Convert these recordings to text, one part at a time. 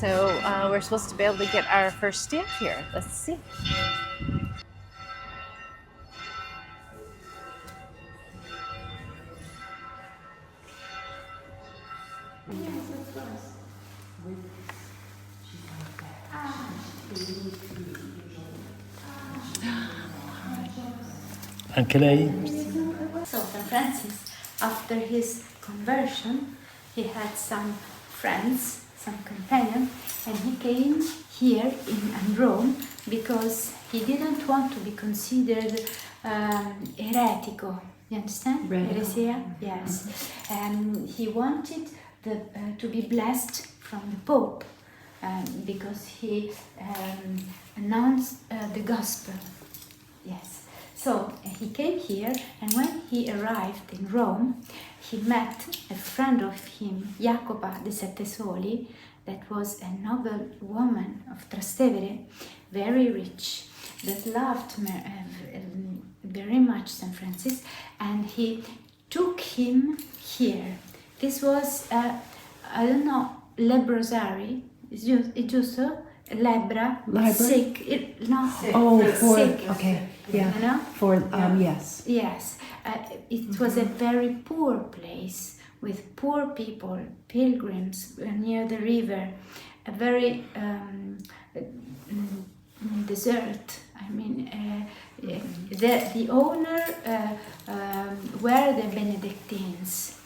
So we're supposed to be able to get our first stamp here. Let's see. Anche lei? So St. Francis, after his conversion, he had some friends, some companions, and he came here in Rome because he didn't want to be considered heretical. You understand? Heresia? Yes. And he wanted to be blessed from the Pope because he announced the gospel. Yes. So he came here, and when he arrived in Rome, he met a friend of him, Jacopa de Sette Soli, that was a noble woman of Trastevere, very rich, that loved very much St. Francis, and he took him here. This was, I don't know, lebrosary, it's giusto? Lebra, sick, sick. Okay, yeah. You know? Yes. Yes, it was a very poor place with poor people, pilgrims near the river, a very desert. I mean, the owner were the Benedictines,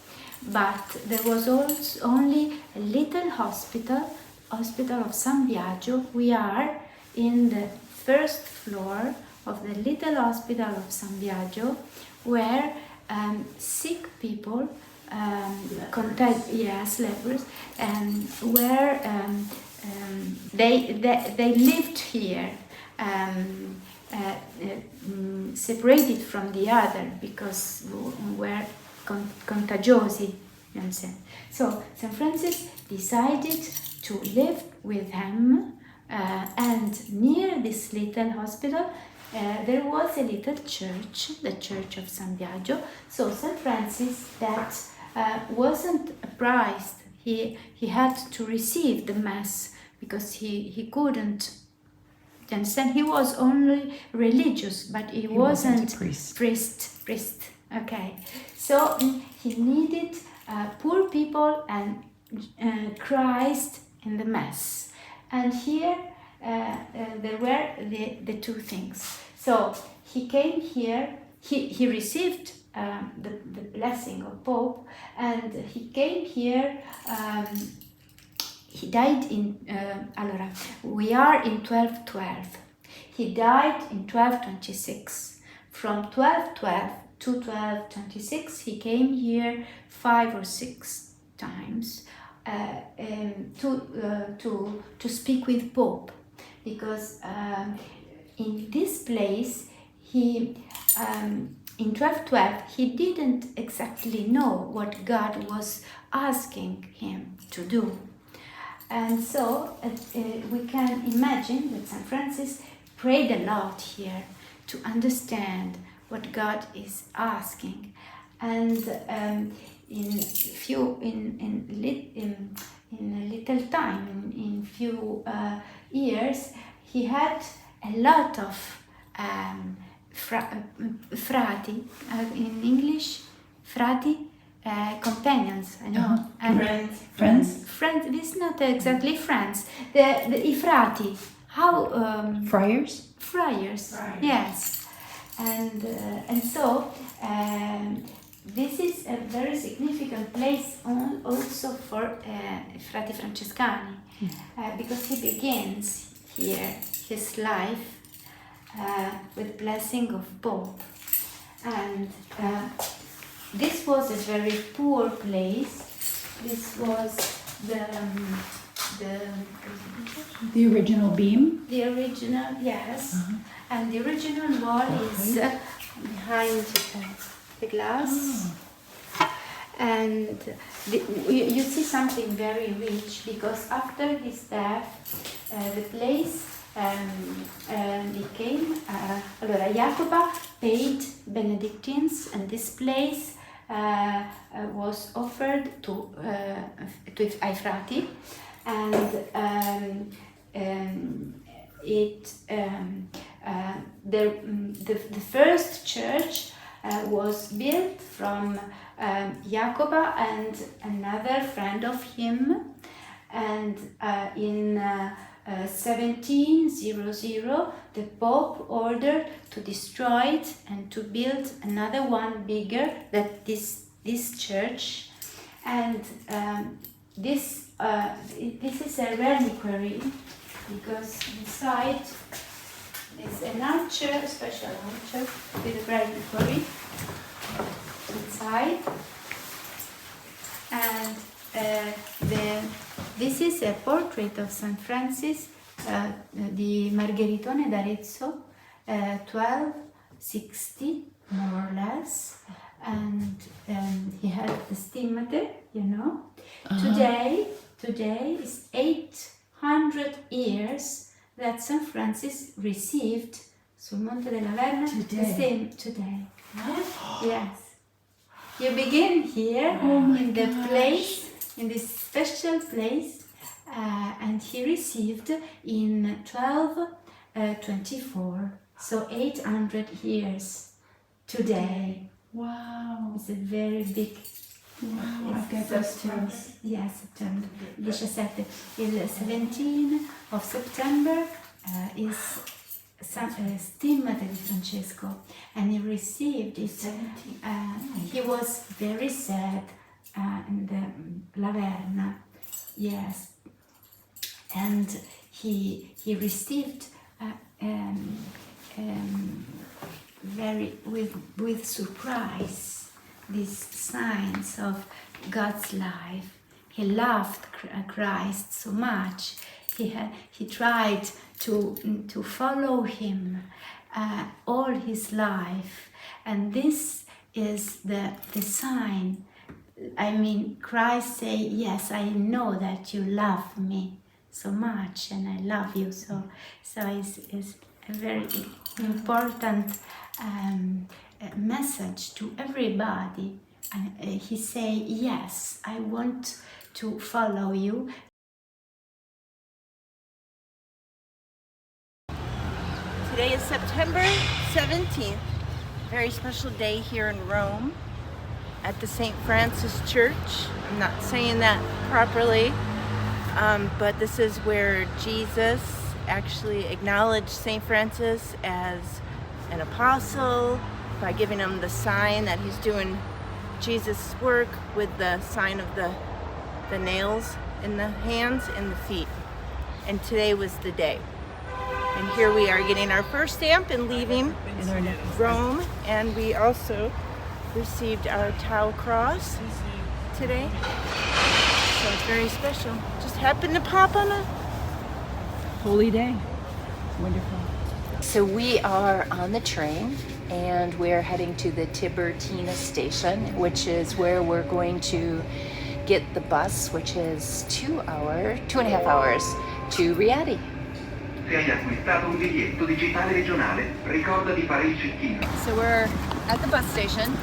but there was also only a little hospital of San Biagio. We are in the first floor of the little hospital of San Biagio, where sick people, lepers, where they lived here, separated from the other because were contagiosi. You understand? So St. Francis decided to live with him, and near this little hospital there was a little church, the Church of San Biagio. So St. Francis that wasn't surprised. He had to receive the Mass because he couldn't. You understand? He was only religious, but he wasn't a priest. Priest. Okay. So he needed poor people and Christ in the Mass. And here there were the two things. So he came here, he received the blessing of Pope, and he came here. He died in, we are in 1212. He died in 1226. From 1212 to 1226, he came here 5 or 6 times to speak with Pope, because in this place he in 1212 he didn't exactly know what God was asking him to do, and so we can imagine that St. Francis prayed a lot here to understand what God is asking, and in a little time, in few years, he had a lot of frati, in English, frati, companions, I know. Friends? Friends, it's not exactly friends. I frati, how? Friars? Friars, yes. And so this is a very significant place also for Frati Francescani, because he begins here his life with blessing of Pope, and this was a very poor place. This was The original beam? the original, yes, and the original wall is behind the glass. And you see something very rich, because after his death, the place became. Allora, Jacoba paid Benedictines, and this place was offered to ai frati, and the first church was built from Jacoba and another friend of him, and in 1700 the Pope ordered to destroy it and to build another one bigger than this church. And this is a reliquary, because inside is an archer, special archer with a reliquary inside. And this is a portrait of St. Francis di Margheritone d'Arezzo, 1260 more or less, and he had the stigmate, you know. Today is 800 years that St. Francis received sul Monte della Verna the same today. Yes. You begin here in the place, in this special place, and he received in 1224, so 800 years today. Wow. It's a very big. Wow, I've got those too. Yes, September 17. Il 17 of September is Stigmate di Francesco, and he received it. He was very sad in the Laverna, yes, and he received very with surprise these signs of God's life. He loved Christ so much. He tried to follow him all his life, and this is the sign. I mean, Christ say, yes, I know that you love me so much, and I love you so. So it's a very important message to everybody. He say, yes, I want to follow you. Today is September 17th, very special day here in Rome at the St. Francis Church. I'm not saying that properly, but this is where Jesus actually acknowledged St. Francis as an apostle by giving him the sign that he's doing Jesus' work with the sign of the nails in the hands and the feet. And today was the day. And here we are getting our first stamp and leaving Rome. And we also received our Tau cross today. So it's very special. Just happened to pop on a Holy day. Wonderful. So we are on the train and we're heading to the Tiburtina station, which is where we're going to get the bus, which is 2.5 hours to Rieti. Se hai acquistato un biglietto digitale regionale, ricorda di fare il check-in. So we're at the bus station,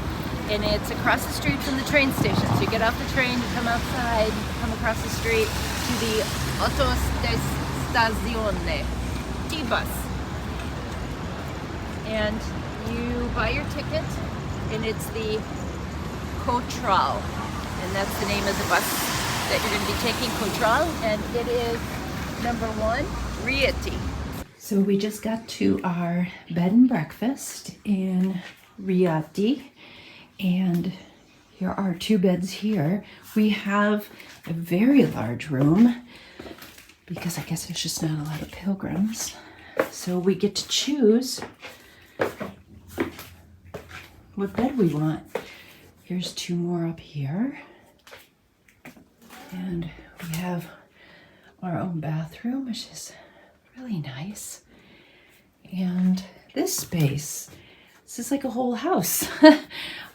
and it's across the street from the train station. So you get off the train, you come outside, come across the street to the autostazione, T-bus. And you buy your ticket, and it's the Cotral, and that's the name of the bus that you're going to be taking, Cotral, and it is number 1, Rieti. So we just got to our bed and breakfast in Rieti, and here are 2 beds here. We have a very large room because I guess there's just not a lot of pilgrims. So we get to choose what bed we want. Here's 2 more up here. And we have our own bathroom, which is really nice. And this space, this is like a whole house.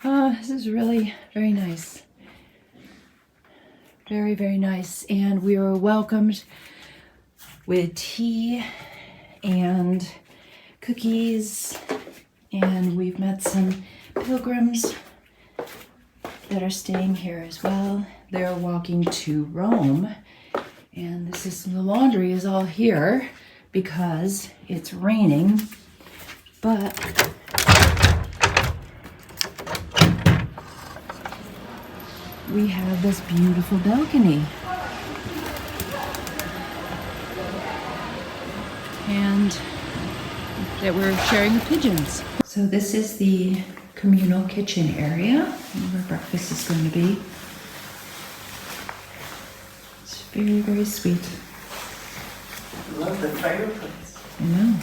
This is really very nice. Very, very nice. And we were welcomed with tea and cookies. And we've met some pilgrims that are staying here as well. They're walking to Rome. And this is the laundry is all here because it's raining, but we have this beautiful balcony. And that we're sharing with pigeons. So this is the communal kitchen area where breakfast is going to be. It's very, very sweet. I love the fireplace. I know.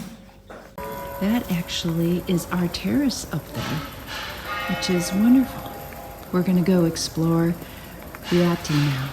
That actually is our terrace up there, which is wonderful. We're going to go explore Rieti now.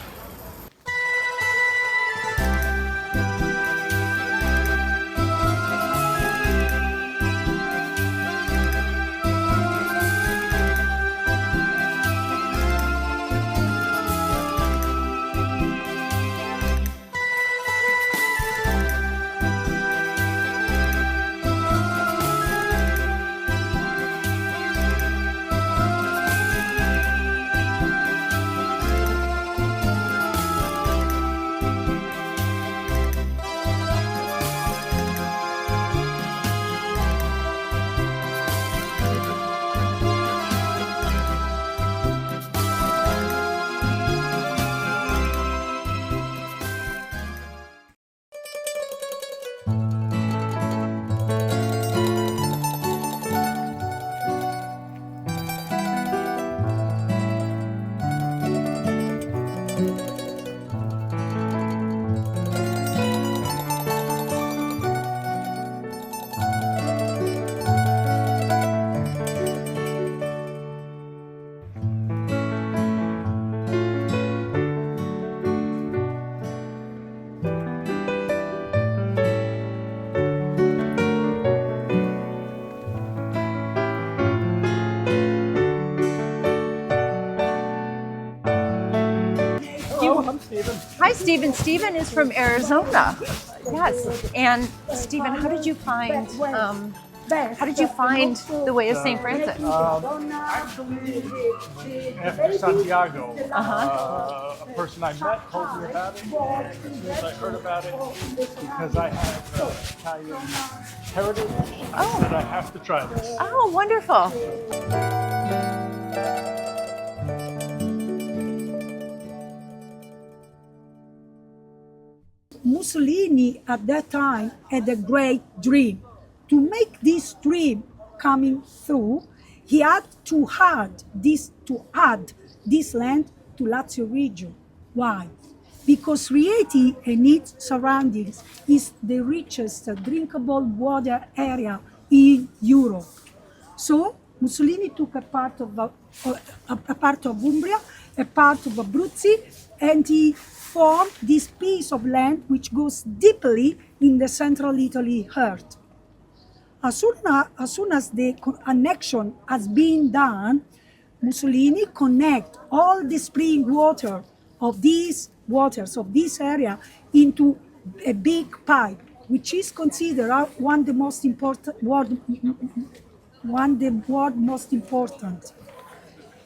Hi, Stephen. Stephen is from Arizona. Yes. And Stephen, how did you find the way of St. Francis? Actually, after Santiago, a person I met told me about it. And as soon as I heard about it, because I have Italian heritage, I said I have to try this. Oh, wonderful. Mussolini at that time had a great dream. To make this dream coming through, he had to add this land to Lazio region. Why? Because Rieti and its surroundings is the richest drinkable water area in Europe. So Mussolini took a part of Umbria, a part of Abruzzi, and he formed this piece of land which goes deeply in the central Italy earth. As soon as the annexion has been done, Mussolini connect all the spring water of these waters of this area into a big pipe, which is considered one of the most important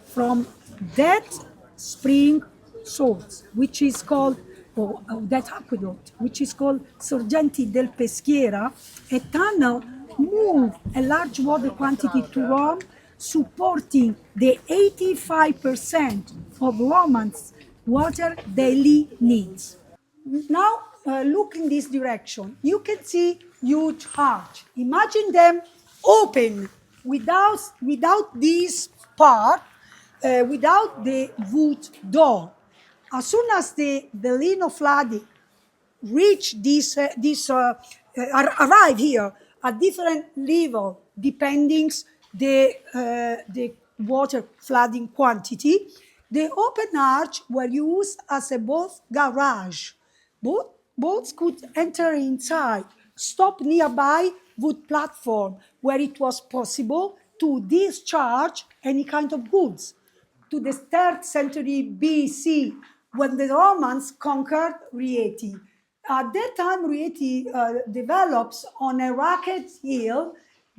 from that spring source, which is called, that aqueduct, which is called Sorgenti del Peschiera. A tunnel moved a large water quantity to Rome, supporting the 85% of Romans' water daily needs. Now, look in this direction. You can see huge arch. Imagine them open without this part, without the wood door. As soon as the Lino flooding arrive here at different level, depending the water flooding quantity, the open arch were used as a boat garage. Boats could enter inside, stop nearby wood platform where it was possible to discharge any kind of goods. To the 3rd century BC, when the Romans conquered Rieti. At that time, Rieti develops on a rugged hill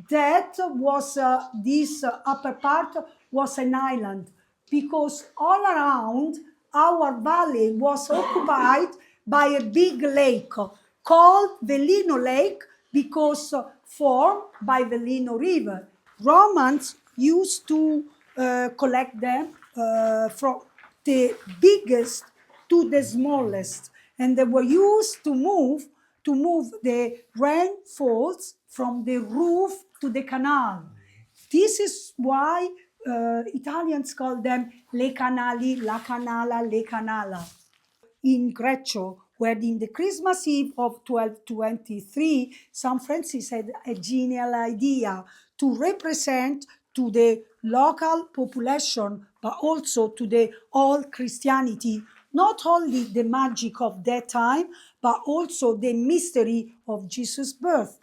that was, this upper part was an island, because all around our valley was occupied by a big lake called Velino Lake because formed by Velino River. Romans used to collect them from the biggest to the smallest, and they were used to move the rainfalls from the roof to the canal. This is why Italians call them le canali, la canala, le canala. In Greccio, where in the Christmas Eve of 1223, St. Francis had a genial idea to represent to the local population, but also to the all Christianity, not only the magic of that time, but also the mystery of Jesus' birth.